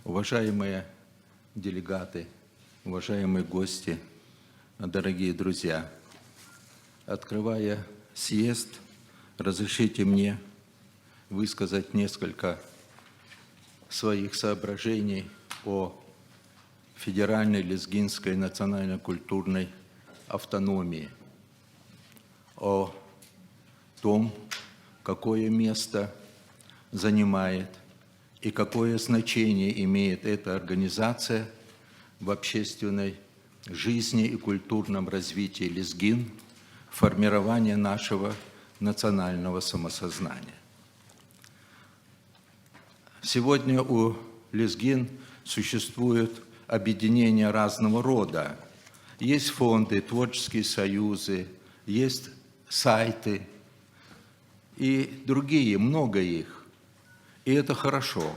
Уважаемые делегаты, уважаемые гости, дорогие друзья, открывая съезд, разрешите мне высказать несколько своих соображений о федеральной лезгинской национально-культурной автономии, о том, какое место занимает и какое значение имеет эта организация в общественной жизни и культурном развитии лезгин, формирования нашего национального самосознания. Сегодня у лезгин существуют объединения разного рода. Есть фонды, творческие союзы, есть сайты и другие, много их. И это хорошо.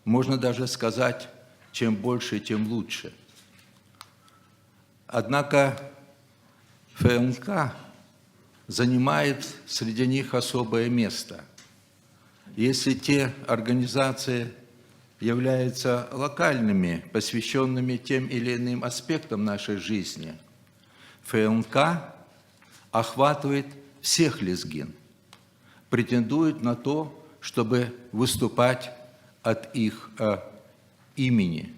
Можно даже сказать, чем больше, тем лучше. Однако ФНК занимает среди них особое место. Если те организации являются локальными, посвященными тем или иным аспектам нашей жизни, ФНК охватывает всех лезгин, претендует на то, чтобы выступать от их имени.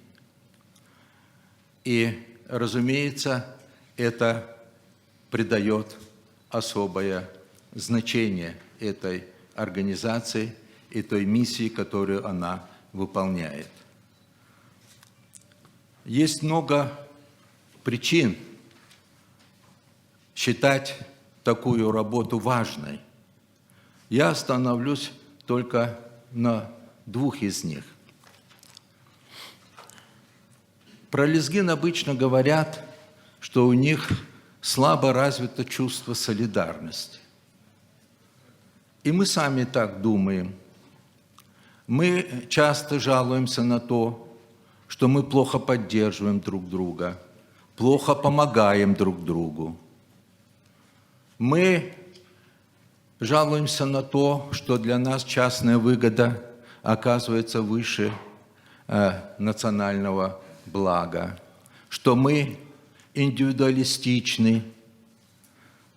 И, разумеется, это придает особое значение этой организации и той миссии, которую она выполняет. Есть много причин считать такую работу важной. Я остановлюсь только на двух из них. Про лезгин обычно говорят, что у них слабо развито чувство солидарности. И мы сами так думаем. Мы часто жалуемся на то, что мы плохо поддерживаем друг друга, плохо помогаем друг другу. Мы жалуемся на то, что для нас частная выгода оказывается выше национального блага, что мы индивидуалистичны.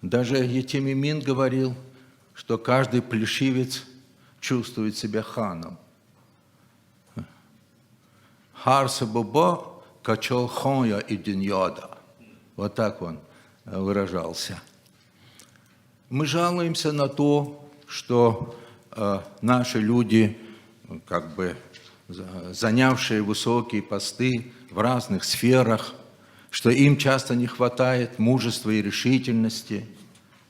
Даже Етим Имин говорил, что каждый плешивец чувствует себя ханом. Харса бобо качал хоня и диньода. Вот так он выражался. Мы жалуемся на то, что наши люди, как бы занявшие высокие посты в разных сферах, что им часто не хватает мужества и решительности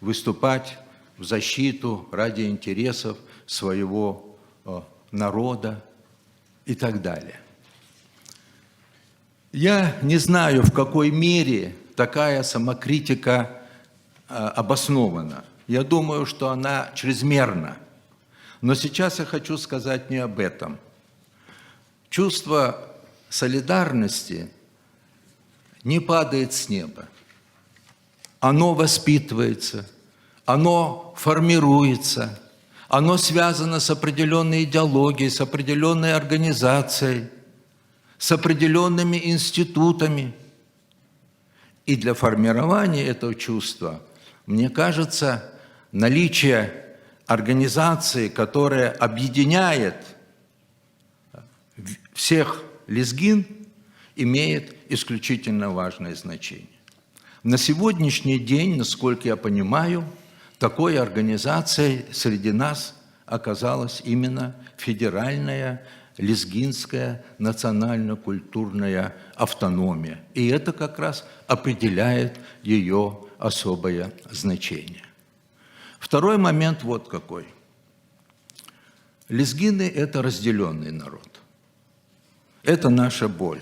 выступать в защиту ради интересов своего народа и так далее. Я не знаю, в какой мере такая самокритика обоснована. Я думаю, что она чрезмерна. Но сейчас я хочу сказать не об этом. Чувство солидарности не падает с неба. Оно воспитывается, оно формируется, оно связано с определенной идеологией, с определенной организацией, с определенными институтами. И для формирования этого чувства, мне кажется, наличие организации, которая объединяет всех лезгин, имеет исключительно важное значение. На сегодняшний день, насколько я понимаю, такой организацией среди нас оказалась именно Федеральная лезгинская национально-культурная автономия. И это как раз определяет ее особое значение. Второй момент вот какой. Лезгины – это разделенный народ. Это наша боль.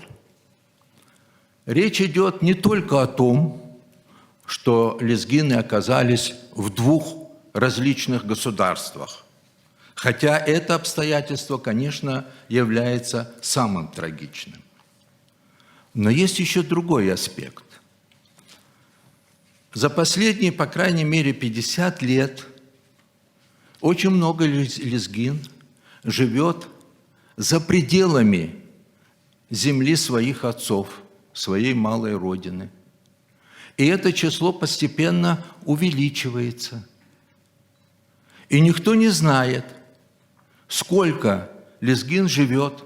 Речь идет не только о том, что лезгины оказались в двух различных государствах, хотя это обстоятельство, конечно, является самым трагичным. Но есть еще другой аспект. За последние, по крайней мере, 50 лет очень много лезгин живет за пределами земли своих отцов, своей малой родины. И это число постепенно увеличивается. И никто не знает, сколько лезгин живет,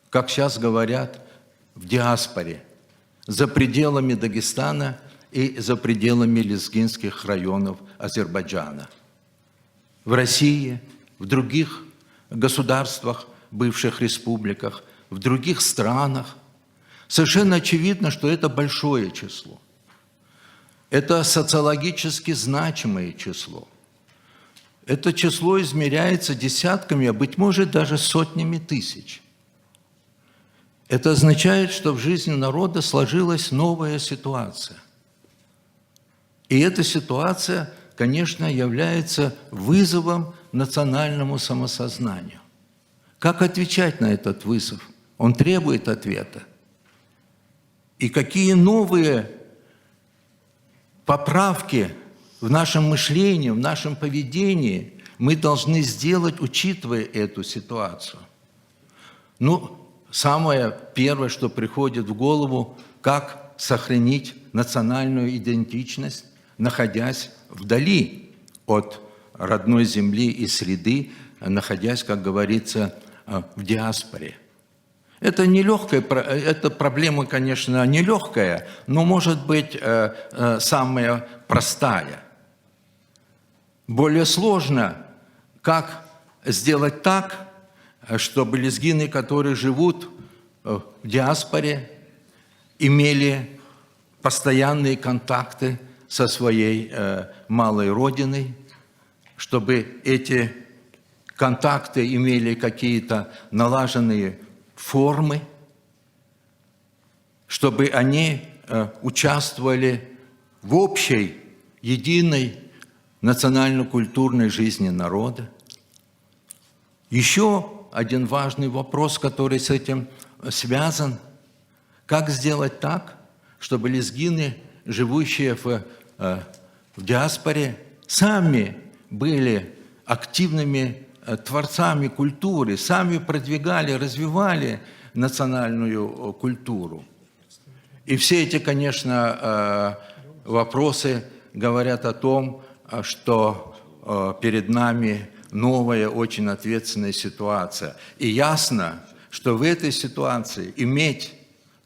как сейчас говорят, в диаспоре, за пределами Дагестана и за пределами лезгинских районов Азербайджана. В России, в других государствах, бывших республиках, в других странах. Совершенно очевидно, что это большое число. Это социологически значимое число. Это число измеряется десятками, а быть может даже сотнями тысяч. Это означает, что в жизни народа сложилась новая ситуация. И эта ситуация, конечно, является вызовом национальному самосознанию. Как отвечать на этот вызов? Он требует ответа. И какие новые поправки в нашем мышлении, в нашем поведении мы должны сделать, учитывая эту ситуацию? Ну, самое первое, что приходит в голову, как сохранить национальную идентичность, находясь вдали от родной земли и среды, находясь, как говорится, в диаспоре. Это нелегкая, эта проблема, конечно, нелегкая, но, может быть, самая простая. Более сложно, как сделать так, чтобы лезгины, которые живут в диаспоре, имели постоянные контакты со своей малой родиной, чтобы эти контакты имели какие-то налаженные формы, чтобы они участвовали в общей, единой национально-культурной жизни народа. Еще один важный вопрос, который с этим связан: как сделать так, чтобы лезгины, живущие в диаспоре, сами были активными творцами культуры, сами продвигали, развивали национальную культуру. И все эти, конечно, вопросы говорят о том, что перед нами новая, очень ответственная ситуация. И ясно, что в этой ситуации иметь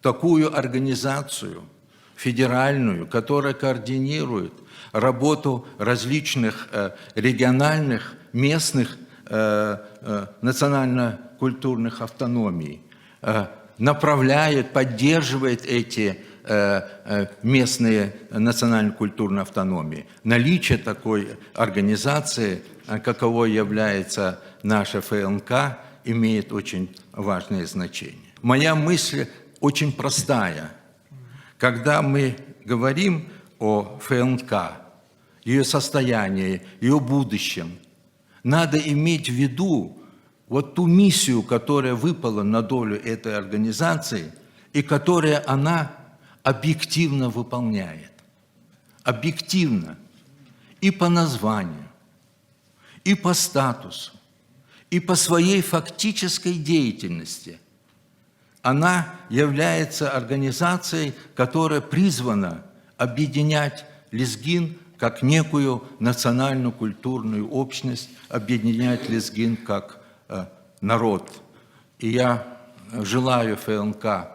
такую организацию федеральную, которая координирует работу различных региональных, местных национально-культурных автономий, направляет, поддерживает эти местные национально-культурные автономии. Наличие такой организации, каковой является наша ФНК, имеет очень важное значение. Моя мысль очень простая. Когда мы говорим о ФНК, ее состоянии, ее будущем, надо иметь в виду вот ту миссию, которая выпала на долю этой организации и которая она объективно выполняет. Объективно. И по названию, и по статусу, и по своей фактической деятельности. Она является организацией, которая призвана объединять лезгин как некую национально-культурную общность, объединять лезгин как народ. И я желаю ФНК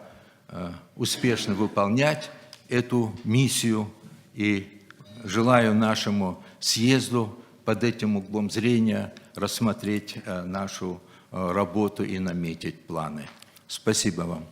успешно выполнять эту миссию и желаю нашему съезду под этим углом зрения рассмотреть нашу работу и наметить планы. Спасибо вам.